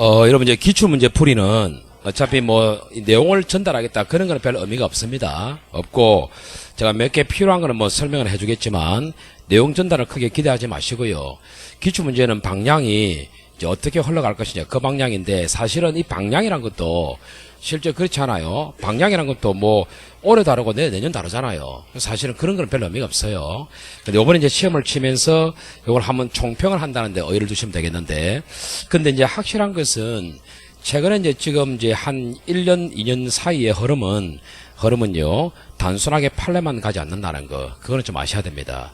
여러분 이제 기출문제 풀이는 어차피 뭐 내용을 전달하겠다 그런 거는 별 의미가 없습니다. 없고 제가 몇 개 필요한 거는 뭐 설명을 해주겠지만 내용 전달을 크게 기대하지 마시고요. 기출문제는 방향이 이제 어떻게 흘러갈 것이냐 그 방향인데 사실은 이 방향이란 것도 실제 그렇지 않아요. 방향이란 것도 뭐 올해 다르고 내년 다르잖아요. 사실은 그런 건 별 의미가 없어요. 근데 요번에 이제 시험을 치면서 이걸 한번 총평을 한다는데 의의를 두시면 되겠는데 근데 이제 확실한 것은 최근에 이제 지금 이제 한 1년, 2년 사이의 흐름은요, 단순하게 판례만 가지 않는다는 거, 그거는 좀 아셔야 됩니다.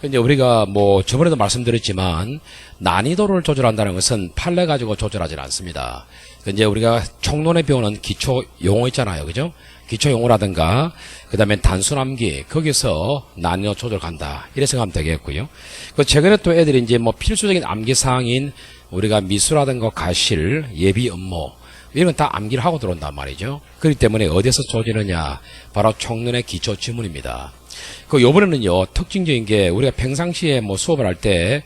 이제 우리가 뭐 저번에도 말씀드렸지만 난이도를 조절한다는 것은 판례 가지고 조절하지는 않습니다. 이제 우리가 총론에 배우는 기초 용어 있잖아요, 그죠? 기초 용어라든가 그다음에 단순 암기 거기서 난이도 조절 간다 이래 생각하면 되겠고요. 그 최근에 또 애들이 이제 뭐 필수적인 암기 사항인 우리가 미수라든가 가실 예비 업무 이런 건 다 암기를 하고 들어온단 말이죠. 그렇기 때문에 어디서 조지느냐 바로 총론의 기초 지문입니다. 그 요번에는요 특징적인 게 우리가 평상시에 뭐 수업을 할 때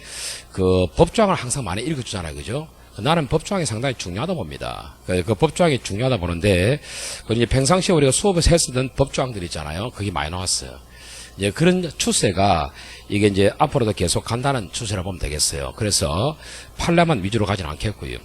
그 법조항을 항상 많이 읽어주잖아요, 그죠? 나는 법조항이 상당히 중요하다 봅니다. 그 법조항이 중요하다 보는데 이제 평상시에 우리가 수업에서 했었던 법조항들 있잖아요. 그게 많이 나왔어요. 이제 그런 추세가 이게 이제 앞으로도 계속 간다는 추세라 보면 되겠어요. 그래서 판례만 위주로 가지는 않겠고요.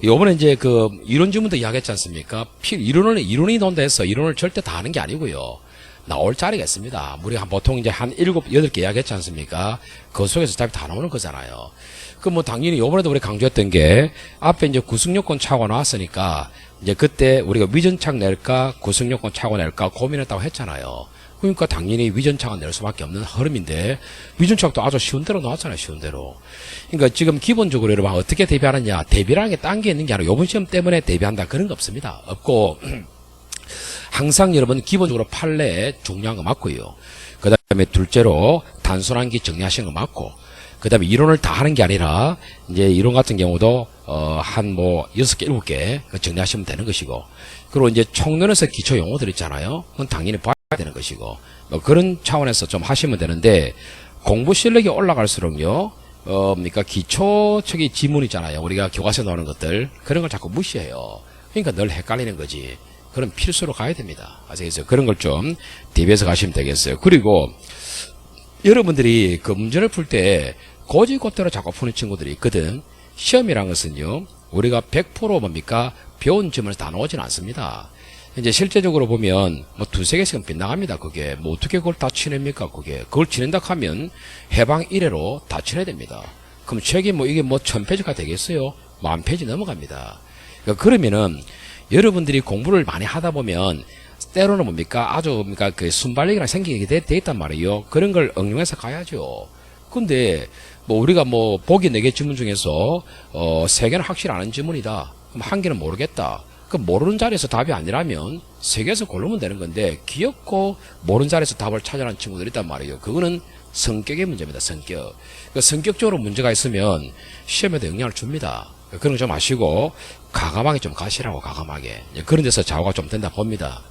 요번에 이제 그 이론 지문도 이야기했지 않습니까? 이론이 논다 해서 이론을 절대 다 하는 게 아니고요. 나올 자리가 있습니다. 우리가 보통 이제 한 7, 8개 이야기했지 않습니까? 그 속에서 답이 다 나오는 거잖아요. 그 뭐 당연히 요번에도 우리 강조했던 게 앞에 이제 구승요건 차고 나왔으니까 이제 그때 우리가 위전착 낼까 구승요건 차고 낼까 고민했다고 했잖아요. 그러니까 당연히 위전착은 낼 수밖에 없는 흐름인데 위전착도 아주 쉬운 대로 나왔잖아요, 쉬운 대로. 그러니까 지금 기본적으로 여러분 어떻게 대비하느냐 대비라는 게 딴 게 있는 게 아니라 요번 시험 때문에 대비한다 그런 거 없습니다. 없고 항상 여러분 기본적으로 판례 중요한 거 맞고요. 그 다음에 둘째로 단순한기 정리하시는 거 맞고 그 다음에 이론을 다 하는 게 아니라 이제 이론 같은 경우도 한 뭐 6개, 7개 정리하시면 되는 것이고 그리고 이제 총론에서 기초 용어들 있잖아요. 그건 당연히 봐야 되는 것이고 뭐 그런 차원에서 좀 하시면 되는데 공부 실력이 올라갈수록요 그러니까 기초적인 지문이잖아요. 우리가 교과서에 나오는 것들 그런 걸 자꾸 무시해요. 그러니까 늘 헷갈리는 거지. 그럼 필수로 가야 됩니다. 아시겠어요? 그런 걸 좀 대비해서 가시면 되겠어요. 그리고 여러분들이 그 문제를 풀 때 고지고대로 자꾸 푸는 친구들이 있거든. 시험이란 것은요, 우리가 100% 뭡니까? 배운 지문에서 다 나오지는 않습니다. 이제 실제적으로 보면 뭐 2-3개씩은 빗나갑니다. 그게 뭐 어떻게 그걸 다 치냅니까? 그걸 치낸다 하면 해방 1회로 다 치내야 됩니다. 그럼 책이 뭐 이게 뭐 1000페이지가 되겠어요? 10,000페이지 넘어갑니다. 그러면은 여러분들이 공부를 많이 하다 보면 때로는 뭡니까? 아주 뭡니까? 그 순발력이랑 생기게 돼 있단 말이에요. 그런 걸 응용해서 가야죠. 근데 뭐 우리가 뭐 보기 4개 지문 중에서 3개는 확실히 아는 지문이다. 그럼 1개는 모르겠다. 그 모르는 자리에서 답이 아니라면 3개에서 고르면 되는 건데 귀엽고 모르는 자리에서 답을 찾아라는 친구들이 있단 말이에요. 그거는 성격의 문제입니다. 성격. 그 성격적으로 문제가 있으면 시험에도 영향을 줍니다. 그런 거 좀 아시고 과감하게 좀 가시라고 과감하게 그런 데서 좌우가 좀 된다 봅니다.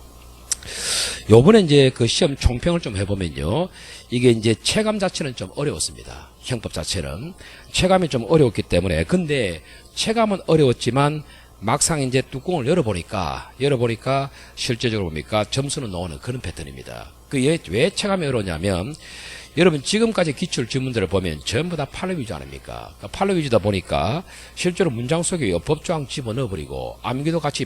요번에 이제 그 시험 총평을 좀 해보면요. 이게 이제 체감 자체는 좀 어려웠습니다. 형법 자체는. 체감이 좀 어려웠기 때문에. 근데 체감은 어려웠지만 막상 이제 뚜껑을 열어보니까 실제적으로 뭡니까? 점수는 나오는 그런 패턴입니다. 왜 체감이 어려웠냐면 여러분 지금까지 기출 지문들을 보면 전부 다 판례 위주 아닙니까? 판례 위주다 보니까 실제로 문장 속에 법조항 집어넣어버리고 암기도 같이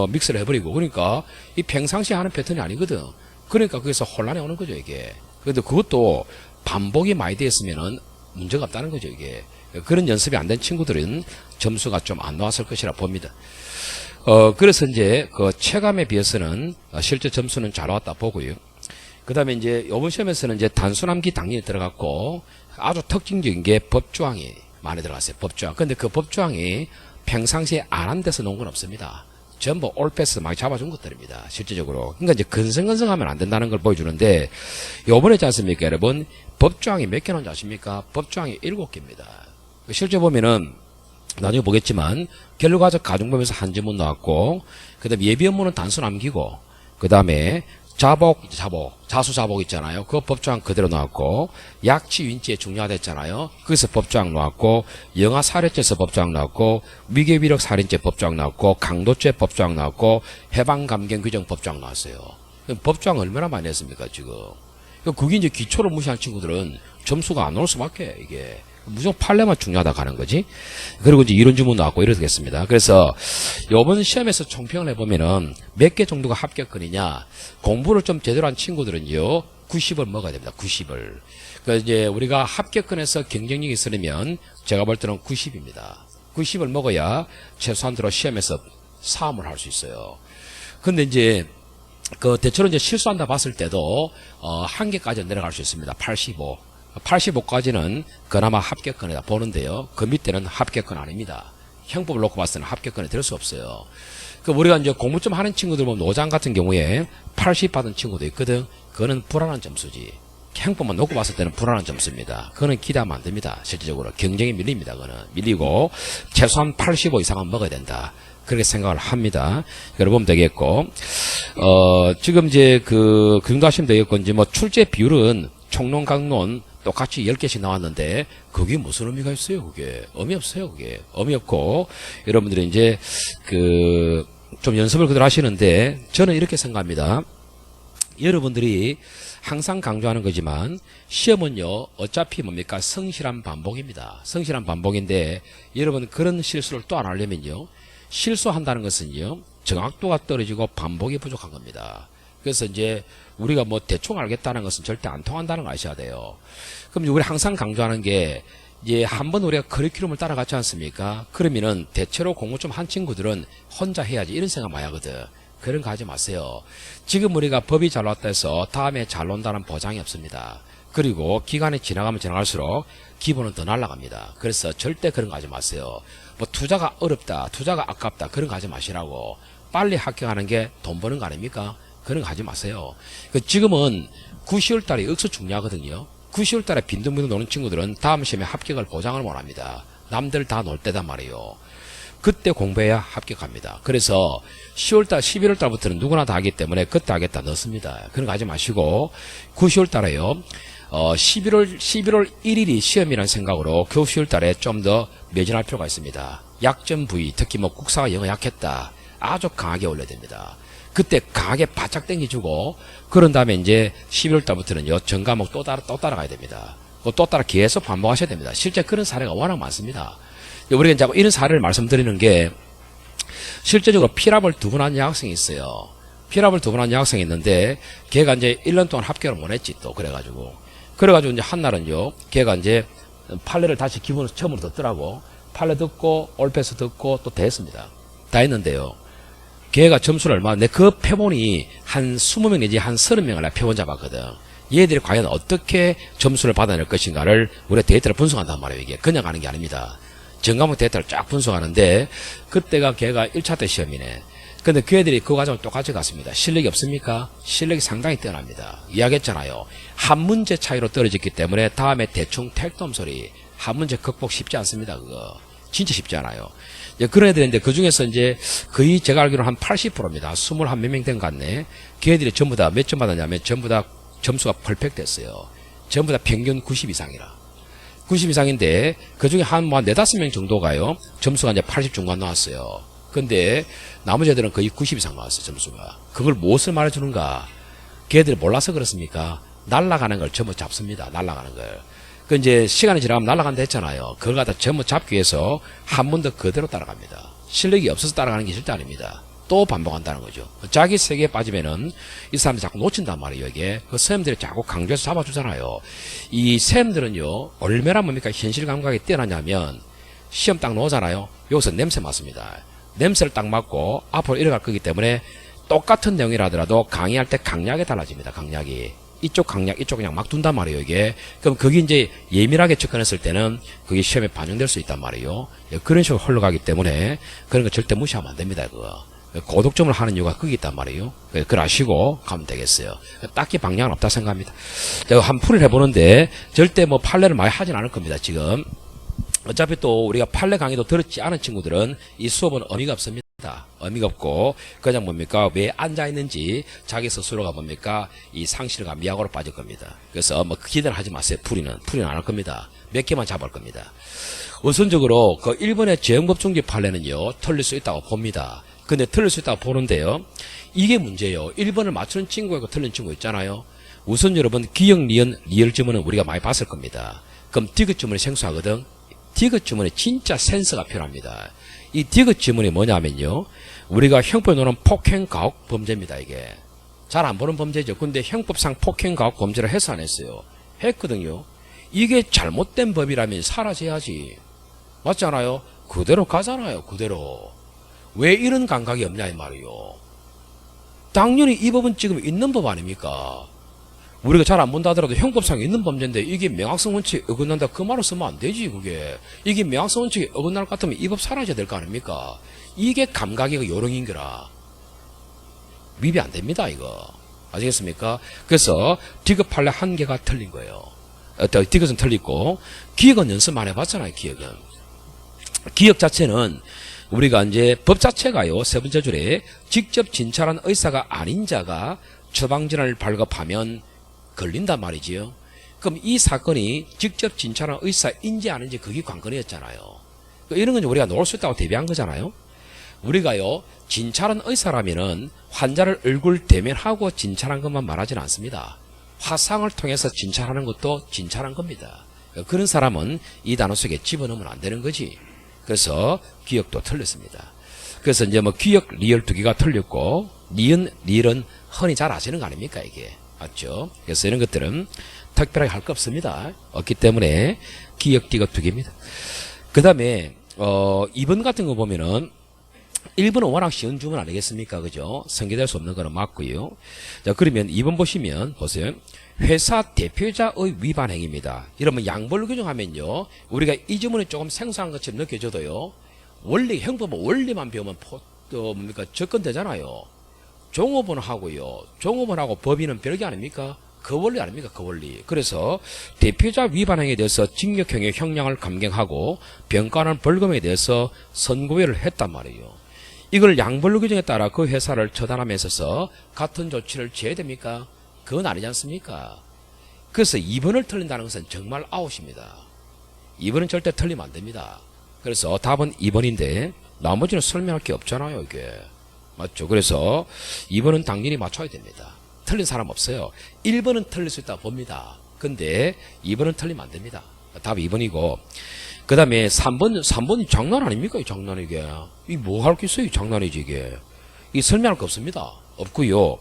믹스를 해버리고 그러니까 이 평상시에 하는 패턴이 아니거든. 그러니까 거기서 혼란이 오는 거죠 이게. 그런데 그것도 반복이 많이 되었으면은 문제가 없다는 거죠 이게. 그런 연습이 안 된 친구들은 점수가 좀 안 나왔을 것이라 봅니다. 그래서 이제 그 체감에 비해서는 실제 점수는 잘 나왔다 보고요. 그 다음에 이제 이번 시험에서는 이제 단순함기 당연히 들어갔고 아주 특징적인 게 법조항이 많이 들어갔어요. 법조항. 근데 그 법조항이 평상시에 안 한 데서 놓은 건 없습니다. 전부 올패스 많이 잡아준 것들입니다. 실제적으로. 그러니까 이제 근성근성하면 안 된다는 걸 보여주는데 요번에 있지 않습니까 여러분? 법조항이 몇 개 나온지 아십니까? 법조항이 7개입니다. 실제 보면은 나중에 보겠지만 결과적 가중법에서 한 지문 나왔고 그 다음에 예비 업무는 단순 암기고 그 다음에 자복, 자수자복 있잖아요. 그 법조항 그대로 나왔고, 약치, 윤치에 중요하됐잖아요. 거기서 법조항 나왔고, 영아 살해죄에서 법조항 나왔고, 위계위력 살인죄 법조항 나왔고, 강도죄 법조항 나왔고, 해방감경 규정 법조항 나왔어요. 법조항 얼마나 많이 했습니까, 지금. 그게 이제 기초를 무시한 친구들은 점수가 안 나올 수밖에, 이게. 무조건 판례만 중요하다 가는 거지. 그리고 이제 이론 주문 나왔고 이러겠습니다. 그래서 이번 시험에서 총평을 해보면은 몇 개 정도가 합격권이냐. 공부를 좀 제대로 한 친구들은요, 90을 먹어야 됩니다. 90을. 그러니까 이제 우리가 합격권에서 경쟁력이 있으려면 제가 볼 때는 90입니다. 90을 먹어야 최소한대로 시험에서 사움을 할 수 있어요. 근데 이제 대체로 이제 실수한다 봤을 때도 한 개까지 내려갈 수 있습니다. 85. 85까지는 그나마 합격권이다 보는데요. 그 밑에는 합격권 아닙니다. 형법을 놓고 봤을 때는 합격권에 들 수 없어요. 우리가 이제 공부 좀 하는 친구들 보면 노장 같은 경우에 80 받은 친구도 있거든. 그거는 불안한 점수지. 형법만 놓고 봤을 때는 불안한 점수입니다. 그거는 기대하면 안 됩니다. 실질적으로 경쟁이 밀립니다. 그거는 밀리고 최소한 85 이상은 먹어야 된다. 그렇게 생각을 합니다. 여러분 보면 되겠고, 지금 이제 그 정도 하시면 되겠고, 이제 뭐 출제 비율은 총론, 강론 똑같이 10개씩 나왔는데, 그게 무슨 의미가 있어요, 그게? 의미 없어요, 그게. 의미 없고, 여러분들이 이제 좀 연습을 그대로 하시는데, 저는 이렇게 생각합니다. 여러분들이 항상 강조하는 거지만, 시험은요, 어차피 뭡니까? 성실한 반복입니다. 성실한 반복인데, 여러분 그런 실수를 또 안 하려면요, 실수한다는 것은요, 정확도가 떨어지고 반복이 부족한 겁니다. 그래서 이제 우리가 뭐 대충 알겠다는 것은 절대 안 통한다는 걸 아셔야 돼요. 그럼 우리 항상 강조하는 게, 이제 한번 우리가 커리큘럼을 따라갔지 않습니까? 그러면은 대체로 공부 좀 한 친구들은 혼자 해야지 이런 생각 많이 하거든. 그런 거 하지 마세요. 지금 우리가 법이 잘 나왔다 해서 다음에 잘 논다는 보장이 없습니다. 그리고 기간이 지나가면 지나갈수록 기본은 더 날아갑니다. 그래서 절대 그런 거 하지 마세요. 뭐 투자가 어렵다, 투자가 아깝다, 그런 거 하지 마시라고. 빨리 합격하는 게 돈 버는 거 아닙니까? 그런 거 하지 마세요. 지금은 9, 10월 달에 억수 중요하거든요. 9, 10월 달에 빈둥빈둥 노는 친구들은 다음 시험에 합격을 보장을 못 합니다. 남들 다 놀 때단 말이에요. 그때 공부해야 합격합니다. 그래서 10월 달, 11월 달부터는 누구나 다 하기 때문에 그때 하겠다 넣습니다. 그런 거 하지 마시고 9, 10월 달에요. 11월 1일이 시험이라는 생각으로 겨우 10월 달에 좀 더 매진할 필요가 있습니다. 약점 부위, 특히 뭐 국사가 영어 약했다. 아주 강하게 올려야 됩니다. 그때 강하게 바짝 당겨주고, 그런 다음에 이제 11월 달부터는요, 전 과목 또 따라가야 됩니다. 또 따라 계속 반복하셔야 됩니다. 실제 그런 사례가 워낙 많습니다. 우리가 자꾸 이런 사례를 말씀드리는 게, 실제적으로 피랍을 2번 한 여학생이 있어요. 피랍을 2번 한 여학생이 있는데, 걔가 이제 1년 동안 합격을 못 했지, 또, 그래가지고 이제 한날은요, 걔가 이제 판례를 다시 기본으로 처음으로 듣더라고. 판례 듣고, 올패스 듣고, 또 됐습니다. 다 했는데요. 걔가 점수를 얼마, 내 그 표본이 한 20명 내지 한 30명을 내가 표본 잡았거든. 얘들이 과연 어떻게 점수를 받아낼 것인가를 우리가 데이터를 분석한단 말이에요, 이게. 그냥 하는 게 아닙니다. 전과목 데이터를 쫙 분석하는데, 그때가 걔가 1차 때 시험이네. 근데 그 애들이 그 과정을 똑같이 갔습니다. 실력이 없습니까? 실력이 상당히 뛰어납니다. 이야기했잖아요. 한 문제 차이로 떨어졌기 때문에 다음에 대충 택돔 소리, 한 문제 극복 쉽지 않습니다, 그거. 진짜 쉽지 않아요. 그런 애들인데 그 중에서 이제 거의 제가 알기로는 한 80%입니다. 21 몇 명 된 것 같네. 그 애들이 전부 다 몇 점 받았냐면 전부 다 점수가 퍼펙트 됐어요. 전부 다 평균 90 이상이라. 90 이상인데 그 중에 한 4, 5명 정도가요. 점수가 이제 80 중간 나왔어요. 근데 나머지 애들은 거의 90 이상 나왔어요, 점수가. 그걸 무엇을 말해주는가? 걔들이 몰라서 그렇습니까? 날아가는 걸 전부 잡습니다. 날아가는 걸. 그 이제 시간이 지나가면 날아간다 했잖아요. 그걸 갖다 전부 잡기 위해서 한 번 더 그대로 따라갑니다. 실력이 없어서 따라가는 게 절대 아닙니다. 또 반복한다는 거죠. 자기 세계에 빠지면은 이 사람들이 자꾸 놓친단 말이에요, 이게. 그 선생님들이 자꾸 강조해서 잡아주잖아요. 이 선생님들은요, 얼마나 뭡니까 현실 감각이 뛰어나냐면 시험 딱 놓잖아요. 여기서 냄새 맡습니다. 냄새를 딱 맡고 앞으로 이어갈 거기 때문에 똑같은 내용이라 하더라도 강의할 때 강약이 달라집니다. 강약이. 이쪽 강약, 이쪽 그냥 막 둔단 말이에요, 이게. 그럼 그게 이제 예민하게 접근했을 때는 그게 시험에 반영될 수 있단 말이에요. 그런 식으로 흘러가기 때문에 그런 거 절대 무시하면 안 됩니다, 그거. 고득점을 하는 이유가 거기 있단 말이에요. 그걸 아시고 가면 되겠어요. 딱히 방향은 없다 생각합니다. 제가 한 풀을 해보는데 절대 뭐 판례를 많이 하진 않을 겁니다, 지금. 어차피 또 우리가 판례 강의도 들었지 않은 친구들은 이 수업은 의미가 없습니다. 없습니다. 의미가 없고 그냥 뭡니까 왜 앉아있는지 자기 스스로가 뭡니까 이 상실과 미학으로 빠질 겁니다. 그래서 뭐 기대를 하지 마세요. 풀이는 안 할 겁니다. 몇 개만 잡을 겁니다. 우선적으로 그 1번의 재형법중지 판례는요 틀릴 수 있다고 봅니다. 근데 틀릴 수 있다고 보는데요 이게 문제예요. 1번을 맞추는 친구하고 틀린 친구 있잖아요. 우선 여러분 기역, 니은, 리을 지문은 우리가 많이 봤을 겁니다. 그럼 디귿 지문이 생소하거든. 디귿 지문에 진짜 센스가 필요합니다. 이 디귿 지문이 뭐냐면요 우리가 형법에 놓는 폭행가혹 범죄입니다. 이게 잘 안 보는 범죄죠. 근데 형법상 폭행가혹 범죄를 해서 안 했어요. 했거든요. 이게 잘못된 법이라면 사라져야지. 맞잖아요. 그대로 가잖아요. 그대로. 왜 이런 감각이 없냐 이 말이요. 당연히 이 법은 지금 있는 법 아닙니까? 우리가 잘 안 본다 하더라도 형법상 있는 범죄인데 이게 명확성 원칙에 어긋난다 그 말을 쓰면 안 되지. 그게 이게 명확성 원칙에 어긋날 것 같으면 이 법 사라져야 될 거 아닙니까? 이게 감각이 요령인 거라 위배 안 됩니다. 이거 아시겠습니까? 그래서 디귿 판례 한 개가 틀린 거예요. 디귿은 틀리고 기억은 연습 안 해봤잖아요. 기억 자체는 우리가 이제 법 자체가요 세 번째 줄에 직접 진찰한 의사가 아닌 자가 처방전을 발급하면 걸린단 말이지요. 그럼 이 사건이 직접 진찰한 의사인지 아닌지 그게 관건이었잖아요. 이런 건 우리가 놓을 수 있다고 대비한 거잖아요. 우리가요 진찰한 의사라면은 환자를 얼굴 대면하고 진찰한 것만 말하지는 않습니다. 화상을 통해서 진찰하는 것도 진찰한 겁니다. 그런 사람은 이 단어 속에 집어넣으면 안 되는 거지. 그래서 기억도 틀렸습니다. 그래서 이제 뭐 기억, 리을 두 개가 틀렸고 니은, 리을은 흔히 잘 아시는 거 아닙니까 이게. 맞죠? 그래서 이런 것들은 특별하게 할 거 없습니다. 없기 때문에 기억, 디귿 두 개입니다. 그 다음에 2번 같은 거 보면은 1번은 워낙 쉬운 주문 아니겠습니까? 그죠? 성계될 수 없는 거는 맞고요. 자, 그러면 2번 보시면 보세요. 회사 대표자의 위반 행위입니다. 이러면 양벌 규정하면요. 우리가 이 주문이 조금 생소한 것처럼 느껴져도요. 원리, 형법은 원리만 배우면 뭡니까? 접근되잖아요. 종업은 하고요. 종업은 하고 법인은 별개 아닙니까? 그 원리 아닙니까? 그 원리. 그래서 대표자 위반 행위에 대해서 징역형의 형량을 감경하고 병가는 벌금에 대해서 선고회를 했단 말이에요. 이걸 양벌 규정에 따라 그 회사를 처단함에 있어서 같은 조치를 취해야 됩니까? 그건 아니지 않습니까? 그래서 2번을 틀린다는 것은 정말 아웃입니다. 2번은 절대 틀리면 안 됩니다. 그래서 답은 2번인데 나머지는 설명할 게 없잖아요. 이게. 맞죠? 그래서 2번은 당연히 맞춰야 됩니다. 틀린 사람 없어요. 1번은 틀릴 수 있다 봅니다. 근데 2번은 틀리면 안 됩니다. 답 2번이고 그 다음에 3번이 장난 아닙니까? 이 장난 이게. 이 뭐 할 게 있어요? 이 장난이지 이게. 이 설명할 거 없습니다. 없고요.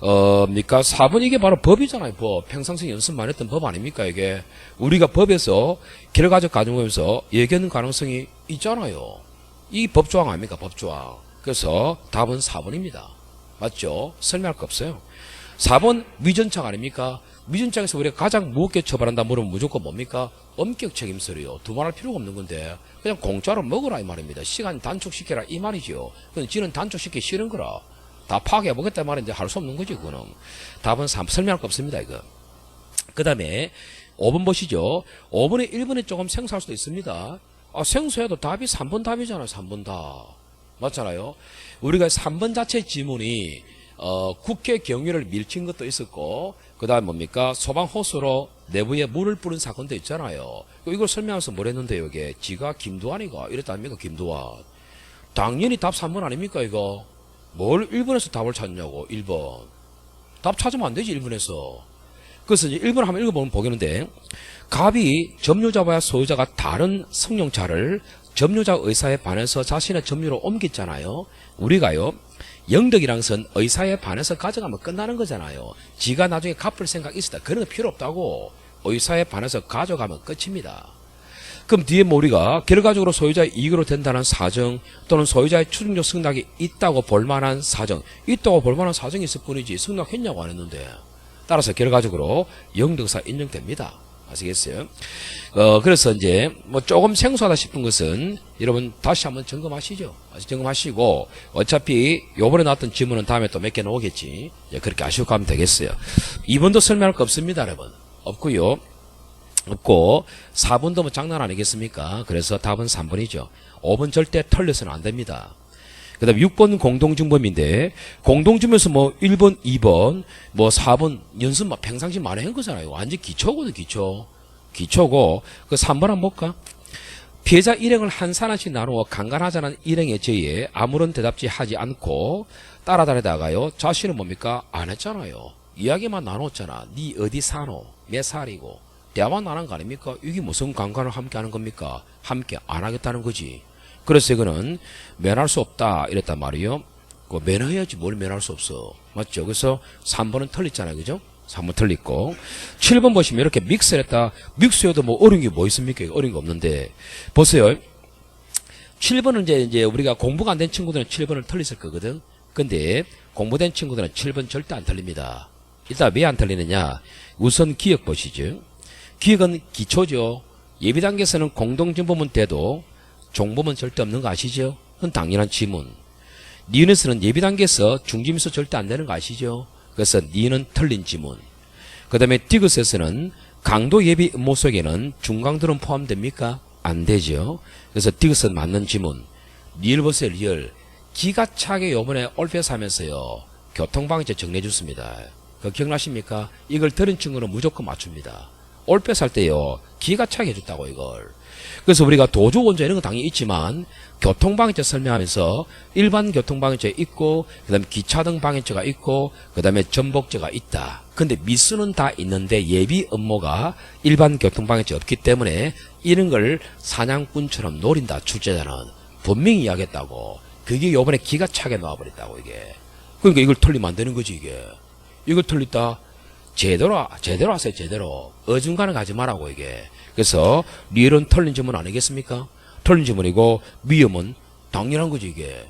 그러니까 4번 이게 바로 법이잖아요. 법. 평상시 연습만 했던 법 아닙니까? 이게. 우리가 법에서 결과적 가정하면서 예견 가능성이 있잖아요. 이 법조항 아닙니까? 법조항. 그래서 답은 4번입니다. 맞죠? 설명할 거 없어요. 4번 위전착 아닙니까? 위전착에서 우리가 가장 무겁게 처벌한다 물으면 무조건 뭡니까? 엄격 책임서리요. 두말할 필요가 없는 건데 그냥 공짜로 먹으라 이 말입니다. 시간 단축시켜라 이 말이죠. 근데 지는 단축시키기 싫은 거라. 다 파괴해보겠다 말인데 할 수 없는 거지 그거는. 답은 3, 설명할 거 없습니다 이거. 그 다음에 5번 보시죠. 5번에 1번에 조금 생소할 수도 있습니다. 생소해도 답이 3번 답이잖아요. 3번 답. 맞잖아요. 우리가 3번 자체 지문이 국회 경위를 밀친 것도 있었고 그 다음 뭡니까? 소방호수로 내부에 물을 뿌린 사건도 있잖아요. 이걸 설명해서 뭘 했는데요. 이게 지가 김두한이가 이랬다 아닙니까? 김두한. 당연히 답 3번 아닙니까 이거? 뭘 1번에서 답을 찾냐고. 1번. 답 찾으면 안 되지 1번에서. 그래서 이제 1번 한번 읽어보면 보겠는데 갑이 점유자와 소유자가 다른 승용차를 점유자 의사에 반해서 자신의 점유로 옮겼잖아요. 우리가요. 영덕이란 것은 의사에 반해서 가져가면 끝나는 거잖아요. 지가 나중에 갚을 생각 있었다. 그런 거 필요 없다고. 의사에 반해서 가져가면 끝입니다. 그럼 뒤에 뭐 우리가 결과적으로 소유자의 이익으로 된다는 사정 또는 소유자의 추징적 승낙이 있다고 볼만한 사정. 있다고 볼만한 사정이 있을 뿐이지 승낙했냐고 안 했는데. 따라서 결과적으로 영덕사 인정됩니다. 아시겠어요? 그래서 이제 뭐 조금 생소하다 싶은 것은 여러분 다시 한번 점검하시죠. 점검하시고 어차피 요번에 나왔던 질문은 다음에 또 몇 개 나오겠지. 그렇게 아시고 가면 되겠어요. 2번도 설명할 거 없습니다, 여러분. 없고요. 없고 4번도 뭐 장난 아니겠습니까? 그래서 답은 3번이죠. 5번 절대 털려서는 안 됩니다. 그 다음에 6번 공동증범인데, 공동증범에서 뭐 1번, 2번, 뭐 4번 연습 막 평상시 많이 한 거잖아요. 완전 기초거든, 기초. 기초고, 그 3번 한번 볼까? 피해자 일행을 한 사람씩 나누어 강간하자는 일행의 제의에 아무런 대답지 하지 않고 따라다니다가요. 자신은 뭡니까? 안 했잖아요. 이야기만 나눴잖아. 니 어디 사노? 몇 살이고? 대화만 안 한 거 아닙니까? 이게 무슨 강간을 함께 하는 겁니까? 함께 안 하겠다는 거지. 그래서 이거는 면할 수 없다 이랬단 말이에요. 그 면해야지 뭘 면할 수 없어. 맞죠? 그래서 3번은 틀렸잖아요. 그죠? 3번 틀렸고 7번 보시면 이렇게 믹스를 했다. 믹스해도 뭐 어려운 게 뭐 있습니까? 어려운 게 없는데 보세요. 7번은 이제 우리가 공부가 안 된 친구들은 7번을 틀렸을 거거든. 근데 공부된 친구들은 7번 절대 안 틀립니다. 일단 왜 안 틀리느냐? 우선 기억 보시죠. 기억은 기초죠. 예비 단계에서는 공동증범은 돼도 종범은 절대 없는 거 아시죠? 그건 당연한 지문. 니은에서는 예비 단계에서 중지미수 절대 안 되는 거 아시죠? 그래서 니은 틀린 지문. 그 다음에 디귿에서는 강도 예비 음모 속에는 중강도는 포함됩니까? 안 되죠. 그래서 디귿은 맞는 지문. 리을 보세요, 리을. 기가 차게 요번에 올패스 하면서요. 교통방해죄 정리해 줬습니다. 그거 기억나십니까? 이걸 들은 친구는 무조건 맞춥니다. 올패스 할 때요. 기가 차게 해줬다고 이걸. 그래서 우리가 도주운전 이런 건 당연히 있지만 교통방해죄 설명하면서 일반 교통방해죄 있고 그 다음에 기차등 방해죄가 있고 그 다음에 전복죄가 있다. 근데 미수는 다 있는데 예비 업무가 일반 교통방해죄 없기 때문에 이런 걸 사냥꾼처럼 노린다. 출제자는 분명히 이야기했다고. 그게 요번에 기가 차게 나와버렸다고 이게. 그러니까 이걸 틀리면 안 되는 거지 이게. 이걸 틀렸다. 제대로 하세요. 제대로. 어중간한 가지 말라고 이게. 그래서 리을은 틀린 지문 아니겠습니까? 틀린 지문이고 미음은 당연한 거지 이게.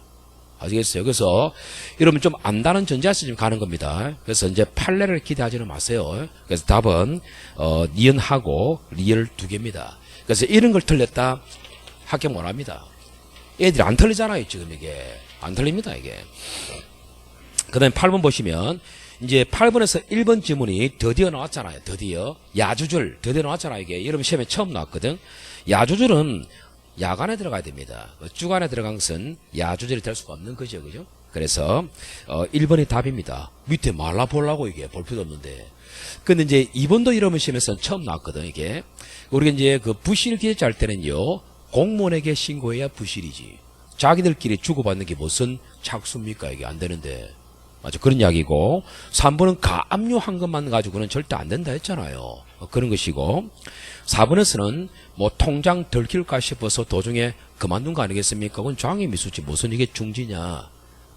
아시겠어요? 그래서 여러분 좀 안다는 전제에서 지금 가는 겁니다. 그래서 이제 판례를 기대하지는 마세요. 그래서 답은 니은하고 리을 두 개입니다. 그래서 이런 걸 틀렸다 합격 못합니다. 애들이 안 틀리잖아요 지금 이게. 안 틀립니다 이게. 그 다음에 8번 보시면 이제 8번에서 1번 지문이 드디어 나왔잖아요. 드디어. 야주줄 드디어 나왔잖아요. 이게 여러분 시험에 처음 나왔거든. 야주줄은 야간에 들어가야 됩니다. 주간에 들어간 것은 야주줄이 될 수가 없는 거죠. 그죠? 그래서 1번이 답입니다. 밑에 말라보려고 이게 볼 필요도 없는데. 근데 이제 2번도 이러면 시험에서 처음 나왔거든. 이게. 우리가 이제 그 부실 기재할 때는요. 공무원에게 신고해야 부실이지. 자기들끼리 주고받는 게 무슨 착수입니까? 이게 안 되는데. 맞아. 그런 이야기고. 3번은 가압류한 것만 가지고는 절대 안 된다 했잖아요. 그런 것이고. 4번에서는 뭐 통장 들킬까 싶어서 도중에 그만둔 거 아니겠습니까? 그건 장애 미수지. 무슨 이게 중지냐.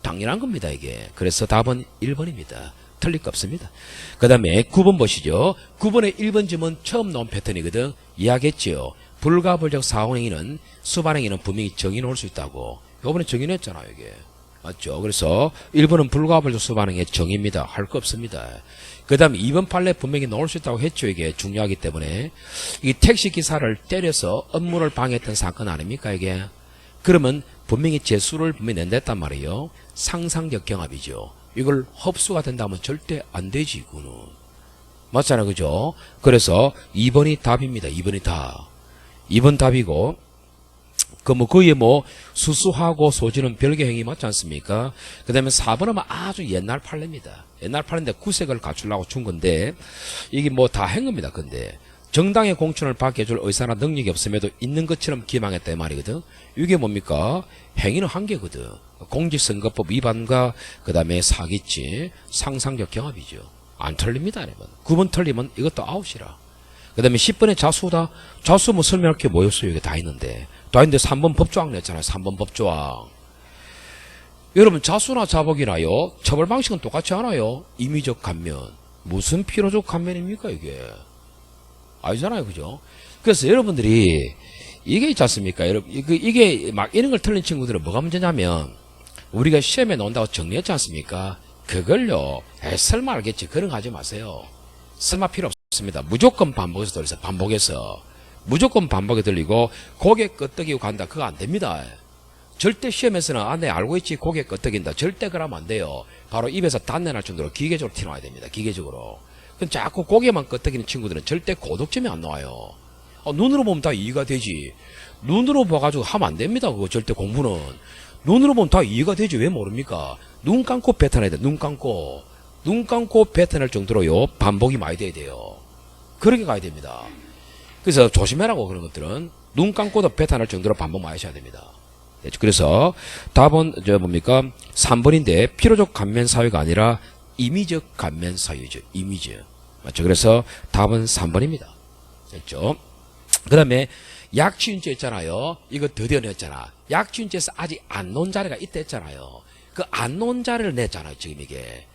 당연한 겁니다, 이게. 그래서 답은 1번입니다. 틀릴 거 없습니다. 그 다음에 9번 보시죠. 9번의 1번 지문 처음 나온 패턴이거든. 이야기했지요. 불가불적 사원행위는 수반행위는 분명히 정의는 올 수 있다고. 이번에 정의했잖아요, 이게. 맞죠? 그래서 1번은 불가불적 수반행위의 정의입니다. 할 거 없습니다. 그 다음에 2번 판례 분명히 나올 수 있다고 했죠. 이게 중요하기 때문에. 이 택시기사를 때려서 업무를 방해했던 사건 아닙니까, 이게? 그러면 분명히 재수를 분명히 낸댔단 말이에요. 상상적 경합이죠. 이걸 흡수가 된다면 절대 안 되지, 그거는. 맞잖아요, 그죠? 그래서 2번이 답입니다. 2번이 답. 2번 답이고, 거의 수수하고 소지는 별개 행위 맞지 않습니까? 그 다음에 4번은 아주 옛날 판례입니다. 옛날 판례인데 구색을 갖추려고 준 건데, 이게 다 한 겁니다, 근데. 정당의 공천을 받게 해줄 의사나 능력이 없음에도 있는 것처럼 기망했다, 이 말이거든. 이게 뭡니까? 행위는 한 개거든. 공직선거법 위반과, 그 다음에 사기치, 상상적 경합이죠. 안 틀립니다, 여러분. 9번 틀리면 이것도 아웃이라. 그 다음에 10번의 자수다. 자수 설명할 게 뭐였어요? 이게 다 있는데. 다 있는데 3번 법조항 냈잖아요. 3번 법조항. 여러분 자수나 자복이나요. 처벌 방식은 똑같지 않아요. 임의적 감면. 무슨 필요적 감면입니까 이게. 아니잖아요. 그죠? 그래서 여러분들이 이게 있지 않습니까? 여러분 이게 막 이런 걸 틀린 친구들은 뭐가 문제냐면 우리가 시험에 나온다고 정리했지 않습니까? 그걸요. 설마 알겠지. 그런 거 하지 마세요. 설마 필요 없습니다. 무조건 반복해서 들리세요. 반복해서. 무조건 반복에 들리고 고개 끄덕이고 간다. 그거 안 됩니다. 절대 시험에서는 내 알고 있지 고개 끄덕인다. 절대 그러면 안 돼요. 바로 입에서 단내 날 정도로 기계적으로 튀어나와야 됩니다. 기계적으로. 그럼 자꾸 고개만 끄덕이는 친구들은 절대 고득점이 안 나와요. 눈으로 보면 다 이해가 되지. 눈으로 봐가지고 하면 안 됩니다. 그거 절대 공부는. 눈으로 보면 다 이해가 되지. 왜 모릅니까? 눈 감고 뱉어내야 돼. 눈 감고. 눈 감고 뱉어낼 정도로요. 반복이 많이 돼야 돼요. 그렇게 가야 됩니다. 그래서 조심해라고 그런 것들은. 눈 감고도 뱉어낼 정도로 반복 많이 하셔야 됩니다. 그래서 답은 뭡니까? 3번인데 필요적 감면 사유가 아니라 임의적 감면 사유죠. 임의적. 맞죠? 그래서 답은 3번입니다. 됐죠? 그 다음에 약취윤제 있잖아요. 이거 드디어 냈잖아. 약취윤제에서 아직 안 놓은 자리가 있다 했잖아요. 그 안 놓은 자리를 냈잖아요. 지금 이게.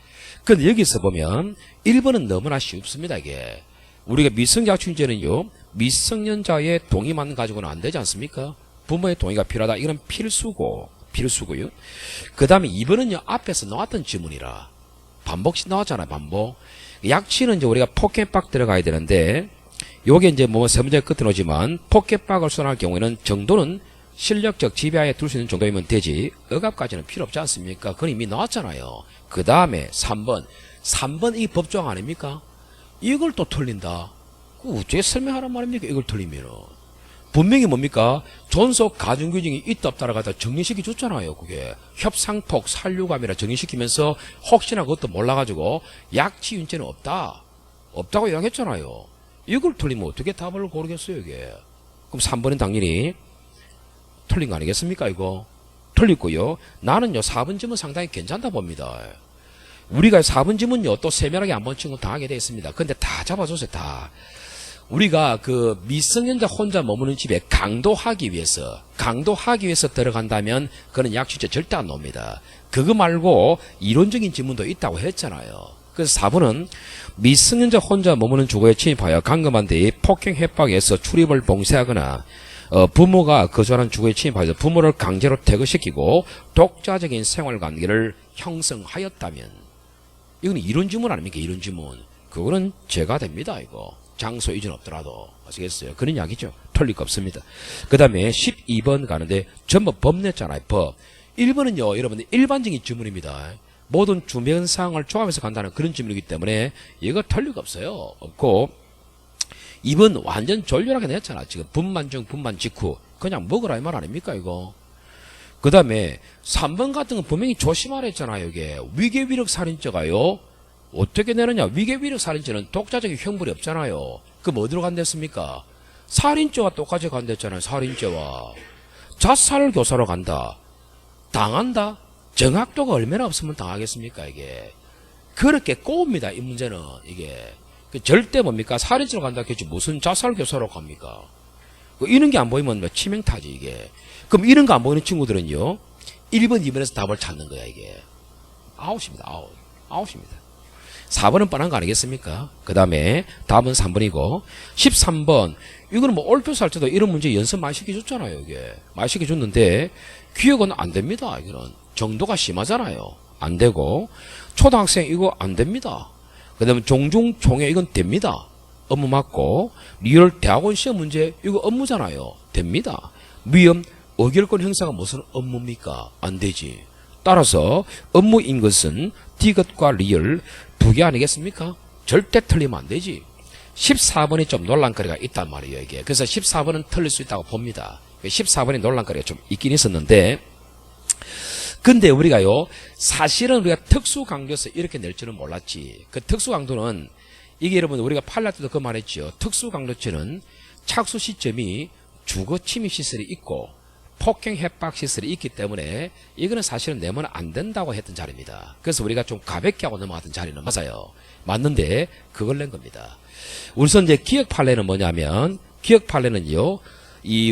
근데 여기서 보면 1번은 너무나 쉽습니다. 이게. 우리가 미성약취윤제는요. 미성년자의 동의만 가지고는 안 되지 않습니까? 부모의 동의가 필요하다. 이건 필수고요. 그 다음에 2번은요. 앞에서 나왔던 지문이라. 반복씩 나왔잖아요. 반복. 약취는 이제 우리가 포켓박 들어가야 되는데 요게 이제 뭐 세 문제 끝에 오지만 포켓박을 수행할 경우에는 정도는 실력적 지배하에 둘 수 있는 정도이면 되지 억압까지는 필요 없지 않습니까? 그건 이미 나왔잖아요. 그 다음에 3번 이 법조항 아닙니까? 이걸 또 틀린다. 그 어떻게 설명하란 말입니까? 이걸 틀리면은 분명히 뭡니까? 존속 가중규정이 있다 없다를 갖다 정리시켜 줬잖아요. 그게 협상폭 산류감이라 정리시키면서 혹시나 그것도 몰라가지고 약취윤제는 없다고 이야기했잖아요. 이걸 틀리면 어떻게 답을 고르겠어요, 이게. 그럼 3번은 당연히 틀린 거 아니겠습니까, 이거? 틀리고요. 나는요, 4번 지문 상당히 괜찮다 봅니다. 우리가 4번 지문요, 또 세밀하게 한번 친구 당하게 되어 있습니다. 근데 다 잡아줬어요, 다. 우리가 그 미성년자 혼자 머무는 집에 강도하기 위해서 들어간다면 그는 약취죄 절대 안 나옵니다. 그거 말고 이론적인 지문도 있다고 했잖아요. 그래서 4번은 미성년자 혼자 머무는 주거에 침입하여 감금한 뒤 폭행 협박에서 출입을 봉쇄하거나 부모가 거주하는 주거에 침입하여 부모를 강제로 퇴거시키고 독자적인 생활관계를 형성하였다면 이건 이론 지문 아닙니까? 이론 지문. 그거는 죄가 됩니다. 이거. 장소 이전 없더라도. 아시겠어요? 그런 이야기죠. 틀릴 거 없습니다. 그 다음에 12번 가는데 전부 법 냈잖아요. 법. 1번은요. 여러분들 일반적인 지문입니다. 모든 주변 사항을 조합해서 간다는 그런 질문이기 때문에 이거 틀릴 거 없어요. 없고 2번 완전 졸렬하게 냈잖아. 지금 분만 중 분만 직후 그냥 먹으라 이 말 아닙니까 이거. 그 다음에 3번 같은 건 분명히 조심하라 했잖아요. 이게 위계위력 살인죄가요. 어떻게 내느냐. 위계위력 살인죄는 독자적인 형벌이 없잖아요. 그럼 어디로 간댔습니까? 살인죄와 똑같이 간댔잖아요. 살인죄와. 자살교사로 간다. 당한다. 정확도가 얼마나 없으면 당하겠습니까, 이게. 그렇게 꼬웁니다, 이 문제는, 이게. 절대 뭡니까? 살인죄로 간다 했지, 무슨 자살교사로 갑니까? 이런 게 안 보이면 치명타지, 이게. 그럼 이런 거 안 보이는 친구들은요, 1번, 2번에서 답을 찾는 거야, 이게. 아웃입니다, 아웃입니다. 4번은 뻔한 거 아니겠습니까? 그 다음에 답은 3번이고, 13번, 이거는 뭐 옳표살때도 이런 문제 연습 많이 시켜줬잖아요, 이게. 많이 시켜줬는데, 기억은 안 됩니다, 이거는. 정도가 심하잖아요. 안 되고 초등학생 이거 안 됩니다. 그 다음에 종중 총회 이건 됩니다. 업무 맞고 리얼 대학원 시험 문제 이거 업무잖아요. 됩니다. 위험 의결권 행사가 무슨 업무입니까? 안 되지. 따라서 업무인 것은 디귿과 리얼 두 개 아니겠습니까? 절대 틀리면 안 되지. 14번이 좀 논란거리가 있단 말이에요. 이게. 그래서 14번은 틀릴 수 있다고 봅니다. 14번이 논란거리가 좀 있긴 있었는데 근데 우리가요, 사실은 우리가 특수강도에서 이렇게 낼 줄은 몰랐지. 그 특수강도는, 이게 여러분, 우리가 판례 때도 그 말했죠. 특수강도죄는 착수 시점이 주거 침입 시설이 있고, 폭행 협박 시설이 있기 때문에, 이거는 사실은 내면 안 된다고 했던 자리입니다. 그래서 우리가 좀 가볍게 하고 넘어갔던 자리는 맞아요. 맞는데, 그걸 낸 겁니다. 우선 이제 기억 판례는 뭐냐면, 기억 판례는요,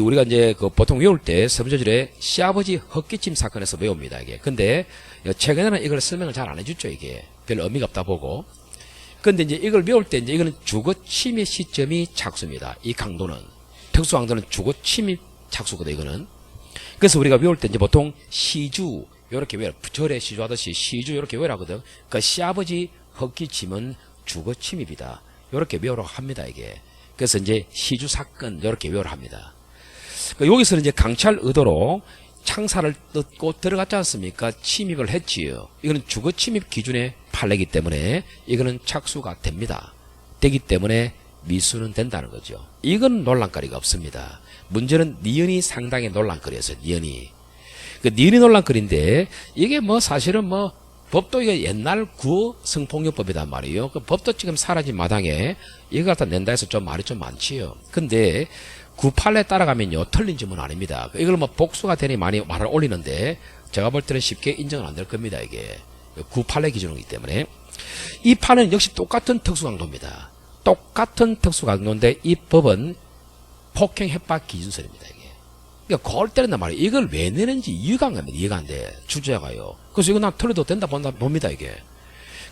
우리가 이제 보통 외울 때 서부저질에 시아버지 헛기침 사건에서 외웁니다, 이게. 근데 최근에는 이걸 설명을 잘 안 해주죠, 이게. 별 의미가 없다 보고. 근데 이제 이걸 외울 때 이제 이거는 주거 침입 시점이 착수입니다. 이 강도는. 특수 강도는 주거 침입 착수거든, 이거는. 그래서 우리가 외울 때 이제 보통 시주, 요렇게 외워. 절에 시주하듯이 시주 요렇게 외우라거든. 그 시아버지 헛기침은 주거 침입이다. 요렇게 외우라고 합니다, 이게. 그래서 이제 시주 사건 요렇게 외우라 합니다. 여기서는 이제 강찰 의도로 창살을 뜯고 들어갔지 않습니까? 침입을 했지요. 이거는 주거 침입 기준의 판례이기 때문에 이거는 착수가 됩니다. 되기 때문에 미수는 된다는 거죠. 이건 논란거리가 없습니다. 문제는 니은이 상당히 논란거리였어요. 니은이. 그 니은이 논란거리인데 이게 뭐 사실은 뭐 법도 이게 옛날 구어 성폭력법이단 말이에요. 그 법도 지금 사라진 마당에 이거 갖다 낸다 해서 좀 말이 좀 많지요. 근데 구판례 따라가면요 틀린 질문은 아닙니다. 이걸 뭐 복수가 되니 많이 말을 올리는데 제가 볼 때는 쉽게 인정은 안 될 겁니다. 이게 구판례 기준이기 때문에 이 판은 역시 똑같은 특수강도입니다. 똑같은 특수강도인데 이 법은 폭행 협박 기준설입니다. 이게 그러니까 그걸 때린단 말이에요. 이걸 왜 내는지 이해가 안 갑니다. 이해가 안 돼. 주제가요. 그래서 이거 난 틀려도 된다 봅니다. 이게.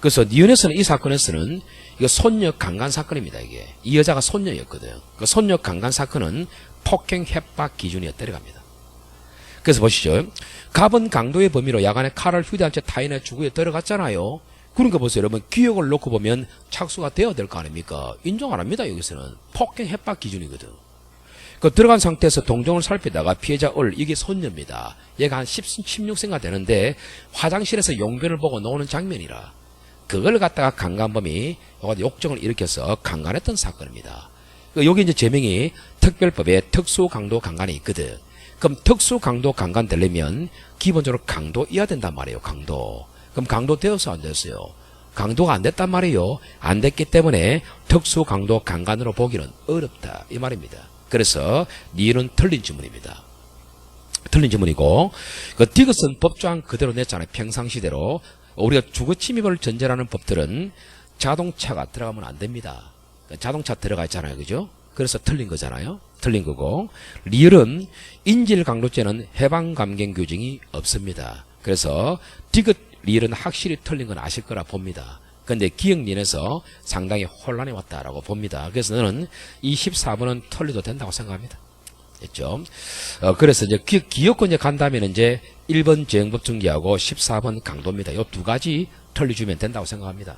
그래서 니은에서는 이 사건에서는 이거 손녀 강간 사건입니다. 이게 이 여자가 손녀였거든. 그 손녀 강간 사건은 폭행 협박 기준이었다고 합니다. 그래서 보시죠. 갑은 강도의 범위로 야간에 칼을 휴대한 채 타인의 주거에 들어갔잖아요. 그러니까 보세요. 여러분 기억을 놓고 보면 착수가 되어야 될 거 아닙니까? 인정 안 합니다. 여기서는 폭행 협박 기준이거든. 그 들어간 상태에서 동종을 살피다가 피해자 이게 손녀입니다. 얘가 한 16세가 되는데 화장실에서 용변을 보고 노는 장면이라 그걸 갖다가 강간범이 욕정을 일으켜서 강간했던 사건입니다. 여기 이제 제명이 특별법에 특수강도 강간이 있거든. 그럼 특수강도 강간 되려면 기본적으로 강도여야 된단 말이에요. 강도. 그럼 강도 되어서 안 됐어요. 강도가 안 됐단 말이에요. 안 됐기 때문에 특수강도 강간으로 보기는 어렵다. 이 말입니다. 그래서 니은은 틀린 지문입니다. 틀린 지문이고 그 디귿은 법조항 그대로 냈잖아요. 평상시대로. 우리가 주거 침입을 전제하는 법들은 자동차가 들어가면 안 됩니다. 자동차 들어가 있잖아요. 그죠? 그래서 틀린 거잖아요. 틀린 거고 리을은 인질 강도죄는 해방 감경 규정이 없습니다. 그래서 디귿 리을은 확실히 틀린 건 아실 거라 봅니다. 근데 기억린에서 상당히 혼란이 왔다라고 봅니다. 그래서 저는 이 14번은 틀려도 된다고 생각합니다. 됐죠? 그래서 이제 기억권 이제 간다면 이제 1번 재형법 중기하고 14번 강도입니다. 요 두 가지 틀려주면 된다고 생각합니다.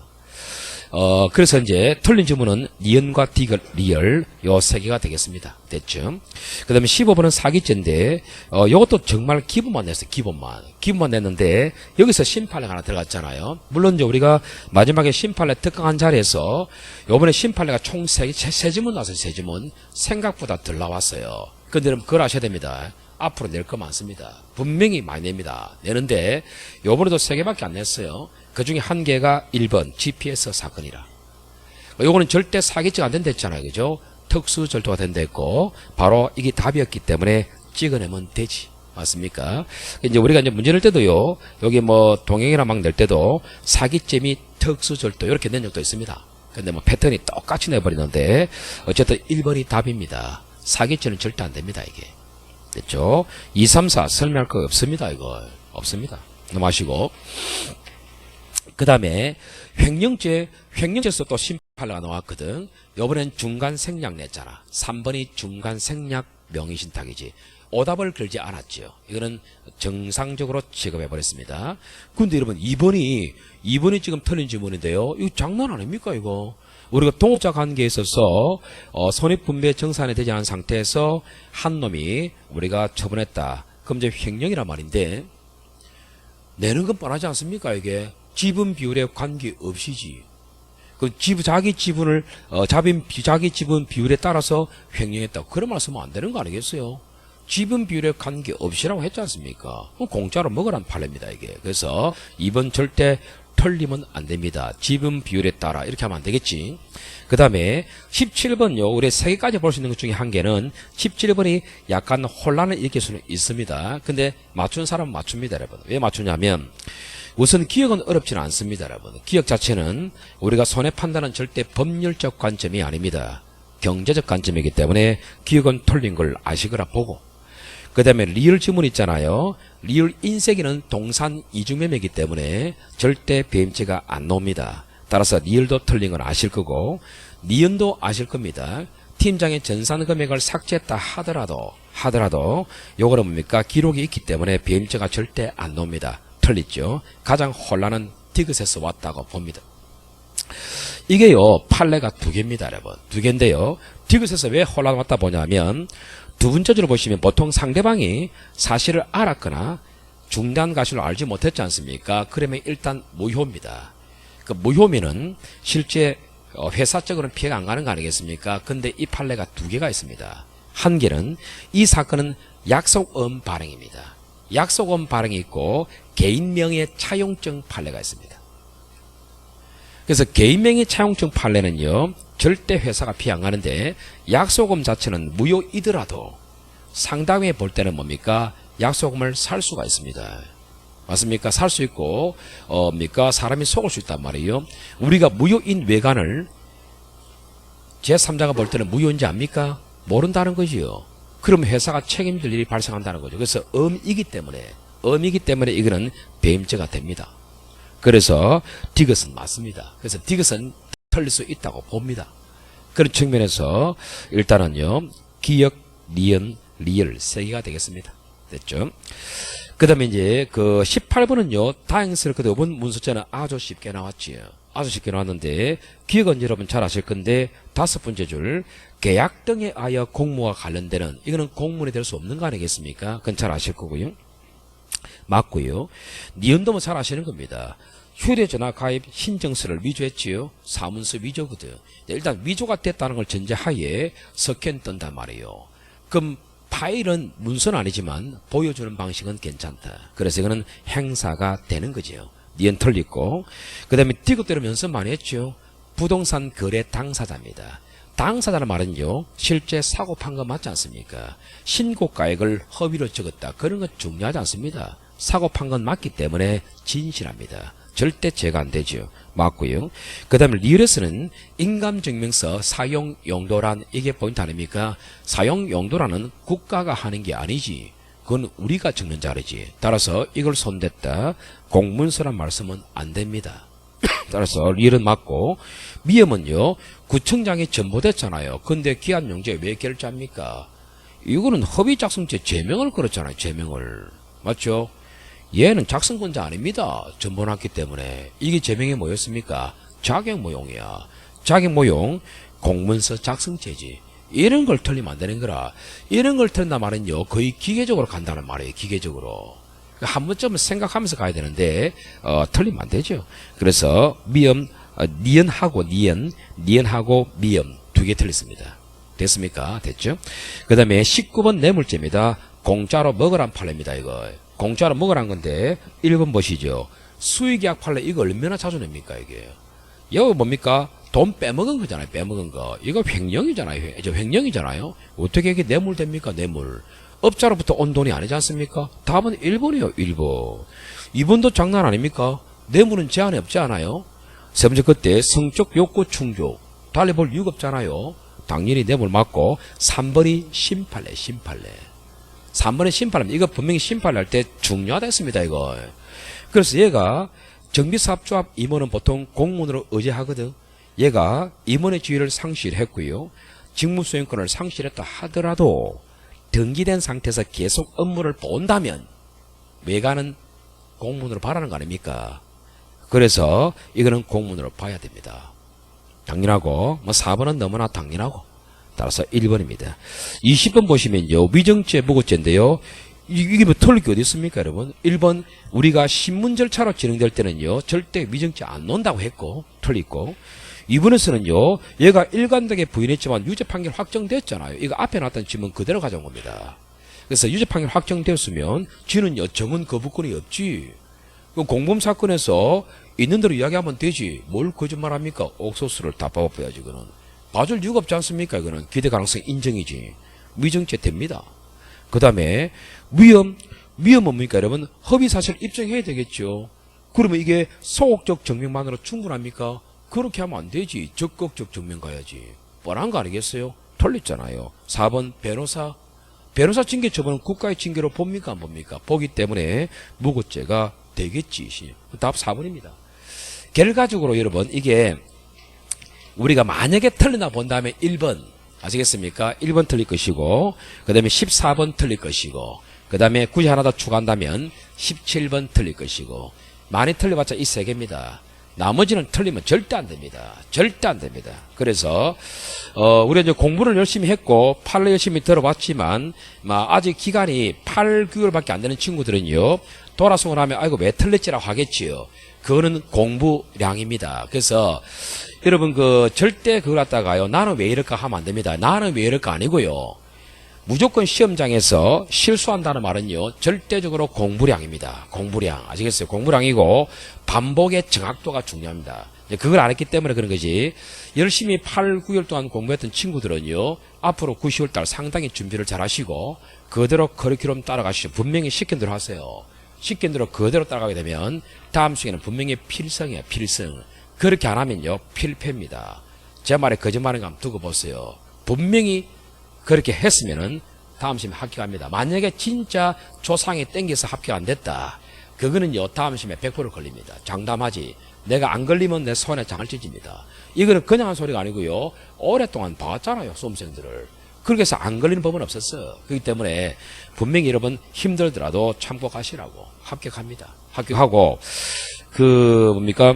그래서 이제 틀린 질문은 니은과 디귿, 리을 요 세 개가 되겠습니다. 됐죠? 그 다음에 15번은 사기죄인데 요것도 정말 기본만 냈어요. 기본만 냈는데 여기서 심판례가 하나 들어갔잖아요. 물론 이제 우리가 마지막에 심판례 특강한 자리에서 요번에 심판례가 총 세 지문 나왔어요. 세 지문. 생각보다 덜 나왔어요. 근데 여러분 그걸 아셔야 됩니다. 앞으로 낼 거 많습니다. 분명히 많이 냅니다. 내는데 요번에도 3개밖에 안 냈어요. 그 중에 한 개가 1번 GPS 사건이라. 요거는 절대 사기죄가 안 된다 했잖아요. 그죠? 특수 절도가 된다 했고 바로 이게 답이었기 때문에 찍어내면 되지. 맞습니까? 이제 우리가 이제 문제 낼 때도요. 여기 뭐 동행이나 막 낼 때도 사기죄 및 특수 절도 이렇게 낸 적도 있습니다. 근데 뭐 패턴이 똑같이 내버리는데 어쨌든 1번이 답입니다. 사기죄는 절대 안 됩니다. 이게. 됐죠? 2, 3, 4 설명할 거 없습니다. 이거 없습니다. 넘어가시고 그 다음에 횡령죄에서 또 심판례가 나왔거든. 이번엔 중간 생략 냈잖아. 3번이 중간 생략 명의신탁이지. 오답을 걸지 않았죠. 이거는 정상적으로 취급해버렸습니다. 근데 여러분 2번이 지금 틀린 지문인데요. 이거 장난 아닙니까 이거? 우리가 동업자 관계에 있어서 손익분배 정산이 되지 않은 상태에서 한 놈이 우리가 처분했다. 그럼 이제 횡령이란 말인데 내는 건 뻔하지 않습니까? 이게 지분 비율에 관계없이지. 그 자기 지분 비율에 따라서 횡령했다. 그런 말 쓰면 안 되는 거 아니겠어요? 지분 비율에 관계없이라고 했지 않습니까? 공짜로 먹으라는 판례입니다. 이게. 그래서 2번 절대 틀리면 안 됩니다. 지분 비율에 따라 이렇게 하면 안 되겠지. 그 다음에 17번요. 우리 3개까지 볼 수 있는 것 중에 한 개는 17번이 약간 혼란을 일으킬 수는 있습니다. 근데 맞춘 사람은 맞춥니다. 여러분. 왜 맞추냐면 우선 기억은 어렵지는 않습니다. 여러분. 기억 자체는 우리가 손해 판단은 절대 법률적 관점이 아닙니다. 경제적 관점이기 때문에 기억은 틀린 걸 아시거라 보고 그 다음에 리을 지문 있잖아요. 리을 인쇄기는 동산 이중매매이기 때문에 절대 배임죄가 안 나옵니다. 따라서 리을도 틀린 건 아실 거고 니은도 아실 겁니다. 팀장의 전산 금액을 삭제했다 하더라도 요거는 뭡니까? 기록이 있기 때문에 배임죄가 절대 안 나옵니다. 틀리죠. 가장 혼란은 디귿에서 왔다고 봅니다. 이게요 판례가 2개입니다. 여러분 2개인데요. 디귿에서 왜 혼란 왔다 보냐면 두 번째로 보시면 보통 상대방이 사실을 알았거나 중대한 가실을 알지 못했지 않습니까? 그러면 일단 무효입니다. 그 무효면은 실제 회사적으로는 피해가 안 가는 거 아니겠습니까? 근데 이 판례가 2개가 있습니다. 한 개는 이 사건은 약속음 발행입니다. 약속원 발행이 있고 개인명의 차용증 판례가 있습니다. 그래서 개인명의 차용증 판례는요, 절대 회사가 피항하는데 약속금 자체는 무효이더라도 상당히 볼 때는 뭡니까? 약속금을 살 수가 있습니다. 맞습니까? 살 수 있고, 사람이 속을 수 있단 말이에요. 우리가 무효인 외관을 제3자가 볼 때는 무효인지 압니까? 모른다는 거지요. 그럼 회사가 책임질 일이 발생한다는 거죠. 그래서 음이기 때문에 이거는 배임죄가 됩니다. 그래서 디귿은 맞습니다. 그래서 디귿은 틀릴 수 있다고 봅니다. 그런 측면에서 일단은요, 기역, 니은, 리을 3개가 되겠습니다. 됐죠? 그 다음에 이제 그 18번은요, 다행스럽게도 이번 문서제는 아주 쉽게 나왔지요. 아주 쉽게 나왔는데, 기억은 여러분 잘 아실 건데, 5번째 줄, 계약 등에 하여 공무와 관련되는, 이거는 공문이 될 수 없는 거 아니겠습니까? 그건 잘 아실 거고요. 맞고요. 니은도 뭐 잘 아시는 겁니다. 휴대전화 가입 신청서를 위조했지요. 사문서 위조거든. 일단 위조가 됐다는 걸 전제하에 스캔 뜬단 말이에요. 그럼 파일은 문서는 아니지만 보여주는 방식은 괜찮다. 그래서 이거는 행사가 되는 거죠. 니은 틀리고. 그 다음에 디귿대로 연습 많이 했죠. 부동산 거래 당사자입니다. 당사자는 말은요, 실제 사고 판 거 맞지 않습니까? 신고가액을 허위로 적었다. 그런 건 중요하지 않습니다. 사고 판 건 맞기 때문에 진실합니다. 절대 제가 안 되죠. 맞고요. 그 다음에 리얼에서는 인감증명서 사용 용도란, 이게 포인트 아닙니까? 사용 용도라는 국가가 하는 게 아니지. 그건 우리가 적는 자리지. 따라서 이걸 손댔다. 공문서란 말씀은 안 됩니다. 따라서 리얼은 맞고, 미음은요, 구청장이 전보됐잖아요. 근데 기한용지에 왜 결제합니까? 이거는 허위작성죄 제명을 걸었잖아요. 제명을. 맞죠? 얘는 작성권자 아닙니다. 전보놨기 때문에. 이게 제명이 뭐였습니까? 자격모용이야. 자격모용, 공문서 작성죄지. 이런 걸 틀리면 안 되는 거라. 이런 걸 틀린다 말은요, 거의 기계적으로 간다는 말이에요. 기계적으로. 한 번쯤은 생각하면서 가야 되는데, 틀리면 안 되죠. 그래서 미음, 니은하고 니은하고 미음 2개 틀렸습니다. 됐습니까? 됐죠? 그 다음에 19번 뇌물죄입니다. 공짜로 먹으란 판례입니다. 이거 공짜로 먹으란 건데 1번 보시죠. 수의계약 판례 이거 얼마나 자주 냅니까? 이게 여기 뭡니까? 돈 빼먹은 거잖아요. 빼먹은 거. 이거 횡령이잖아요. 횡령이잖아요. 어떻게 이게 뇌물됩니까? 뇌물. 업자로부터 온 돈이 아니지 않습니까? 답은 1번이에요. 1번. 2번도 장난 아닙니까? 뇌물은 제한이 없지 않아요? 세 번째 그때 성적 욕구 충족. 달리 볼 이유가 없잖아요. 당연히 뇌물 맞고 3번이 심판례. 3번에 심판합니다. 이거 분명히 심판할 때 중요하다 했습니다. 이거. 그래서 얘가 정비사업조합 임원은 보통 공무원으로 의제하거든. 얘가 임원의 지위를 상실했고요. 직무수행권을 상실했다 하더라도 등기된 상태에서 계속 업무를 본다면 외관은 공무원으로 봐라는 거 아닙니까? 그래서 이거는 공무원으로 봐야 됩니다. 당연하고 4번은 너무나 당연하고 따라서 1번입니다. 20번 보시면요. 위정죄, 무고죄인데요. 이게 뭐 틀릴 게 어디 있습니까, 여러분? 1번 우리가 신문 절차로 진행될 때는요. 절대 위정죄 안 논다고 했고 틀리고 2번에서는요. 얘가 일관되게 부인했지만 유죄 판결 확정됐잖아요. 이거 앞에 나왔던 질문 그대로 가져온 겁니다. 그래서 유죄 판결 확정되었으면 지는요. 정은 거부권이 없지. 그럼 공범 사건에서 있는 대로 이야기하면 되지. 뭘 거짓말합니까? 옥소스를 다 뽑아야지. 이거는 봐줄 이유가 없지 않습니까? 이거는 기대 가능성 인정이지. 위정죄 됩니다. 그 다음에 위험은 뭡니까? 여러분 허위사실 입증해야 되겠죠. 그러면 이게 소극적 증명만으로 충분합니까? 그렇게 하면 안 되지. 적극적 증명 가야지. 뻔한 거 아니겠어요? 틀렸잖아요. 4번 변호사 징계 처분은 국가의 징계로 봅니까? 안 봅니까? 보기 때문에 무고죄가 되겠지. 답 4번입니다. 결과적으로 여러분 이게 우리가 만약에 틀리나 본 다음에 1번 아시겠습니까? 1번 틀릴 것이고 그 다음에 14번 틀릴 것이고 그 다음에 굳이 하나 더 추가한다면 17번 틀릴 것이고 많이 틀려봤자 이 3개입니다. 나머지는 틀리면 절대 안 됩니다. 절대 안 됩니다. 그래서 우리가 이제 공부를 열심히 했고 판례 열심히 들어봤지만 아직 기간이 8개월밖에 안 되는 친구들은요. 돌아서고 나면 아이고 왜 틀렸지라고 하겠지요. 그거는 공부량입니다. 그래서 여러분 절대 그걸 갖다가요. 나는 왜 이럴까 하면 안 됩니다. 나는 왜 이럴까 아니고요. 무조건 시험장에서 실수한다는 말은요, 절대적으로 공부량입니다. 공부량. 아시겠어요? 공부량이고, 반복의 정확도가 중요합니다. 그걸 안 했기 때문에 그런 거지. 열심히 8, 9일 동안 공부했던 친구들은요, 앞으로 9, 10월 달 상당히 준비를 잘 하시고, 그대로 커리큘럼 따라가시죠. 분명히 시킨 대로 하세요. 시킨 대로 그대로 따라가게 되면, 다음 시간에는 분명히 필성이에요, 필성. 그렇게 안 하면요, 필패입니다. 제 말에 거짓말인가 한번 두고 보세요. 분명히 그렇게 했으면은 다음 시험에 합격합니다. 만약에 진짜 조상이 땡겨서 합격 안 됐다. 그거는요, 다음 시험에 100% 걸립니다. 장담하지. 내가 안 걸리면 내 손에 장을 찢습니다. 이거는 그냥 한 소리가 아니고요. 오랫동안 봐왔잖아요, 수험생들을. 그렇게 해서 안 걸리는 법은 없었어요. 그렇기 때문에 분명히 여러분 힘들더라도 참고하시라고 합격합니다. 합격하고 뭡니까?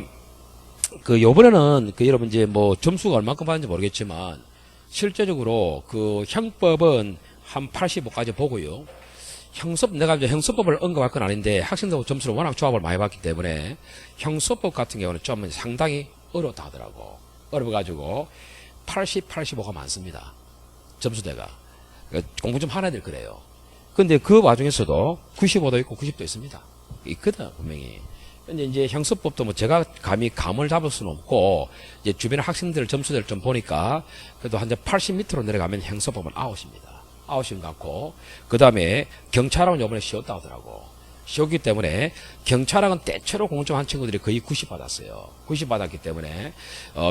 요번에는 여러분 이제 뭐 점수가 얼마큼 받는지 모르겠지만 실제적으로 형법은 한 85까지 보고요. 내가 이제 형소법을 언급할 건 아닌데 학생들 점수를 워낙 조합을 많이 받기 때문에 형소법 같은 경우는 좀 상당히 어렵다 하더라고. 어려워가지고 80, 85가 많습니다. 점수대가. 공부 좀 하나 될 그래요. 근데 그 와중에서도 95도 있고 90도 있습니다. 있거든, 분명히. 근데 이제 형소법도 뭐 제가 감을 잡을 수는 없고, 이제 주변의 학생들 점수대를 좀 보니까, 그래도 한 80 밑으로 내려가면 형소법은 아웃입니다. 아웃인 것 같고, 그 다음에 경찰학은 요번에 쉬었다 하더라고. 쉬었기 때문에, 경찰학은 대체로 공점한 친구들이 거의 90 받았어요. 90 받았기 때문에,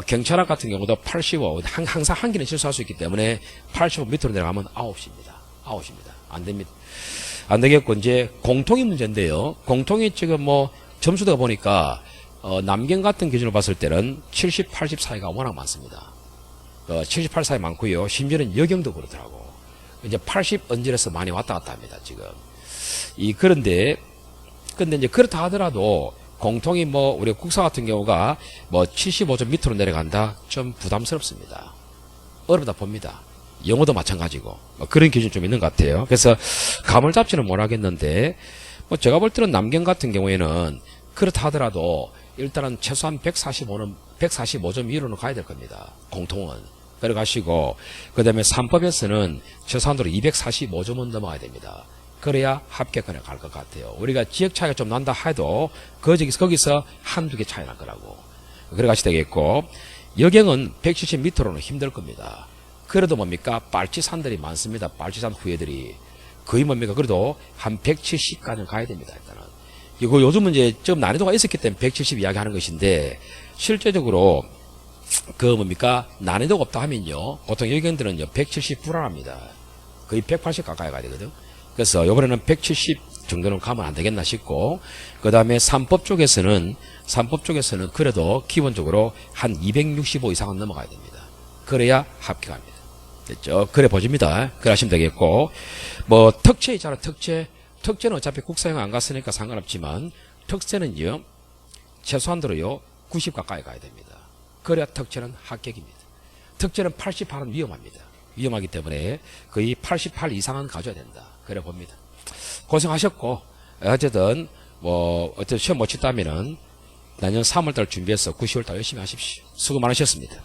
경찰학 같은 경우도 85, 항상 한 개는 실수할 수 있기 때문에, 85 밑으로 내려가면 아웃입니다. 아웃입니다. 안 됩니다. 안 되겠고, 이제 공통이 문제인데요. 공통이 지금 뭐, 점수대가 보니까 남경 같은 기준으로 봤을 때는 70, 80 사이가 워낙 많습니다. 78 사이 많고요. 심지어는 여경도 그렇더라고. 이제 80 언저리에서 많이 왔다 갔다 합니다. 지금. 근데 이제 그렇다 하더라도 공통이 뭐 우리 국사 같은 경우가 뭐 75점 밑으로 내려간다. 좀 부담스럽습니다. 어렵다 봅니다. 영어도 마찬가지고 그런 기준이 좀 있는 것 같아요. 그래서 감을 잡지는 못하겠는데 뭐 제가 볼 때는 남경 같은 경우에는 그렇다 하더라도 일단은 최소한 145점 위로는 가야 될 겁니다. 공통은. 그래 가시고 그다음에 3법에서는 최소한으로 245점은 넘어가야 됩니다. 그래야 합격권에 갈 것 같아요. 우리가 지역 차이가 좀 난다 해도 거기서 한두 개 차이 날 거라고. 그래 가시 되겠고 여경은 170 밑으로는 힘들 겁니다. 그래도 뭡니까? 빨치산들이 많습니다. 빨치산 후예들이. 거의 뭡니까? 그래도 한 170까지는 가야 됩니다. 일단은. 이거 요즘은 이제 좀 난이도가 있었기 때문에 170 이야기 하는 것인데, 실제적으로, 난이도가 없다 하면요. 보통 여경들은요, 170 불안합니다. 거의 180 가까이 가야 되거든. 그래서 요번에는 170 정도는 가면 안 되겠나 싶고, 그 다음에 3법 쪽에서는 그래도 기본적으로 한 265 이상은 넘어가야 됩니다. 그래야 합격합니다. 됐죠? 그래 보십니다. 그래 하시면 되겠고, 뭐, 특채 있잖아, 특채는 어차피 국사형 안 갔으니까 상관없지만, 특채는요, 최소한도로요, 90 가까이 가야 됩니다. 그래야 특채는 합격입니다. 특채는 88은 위험합니다. 위험하기 때문에 거의 88 이상은 가져야 된다. 그래 봅니다. 고생하셨고, 어쨌든, 시험 못 쳤다면은, 내년 3월달 준비해서 9, 10월달 열심히 하십시오. 수고 많으셨습니다.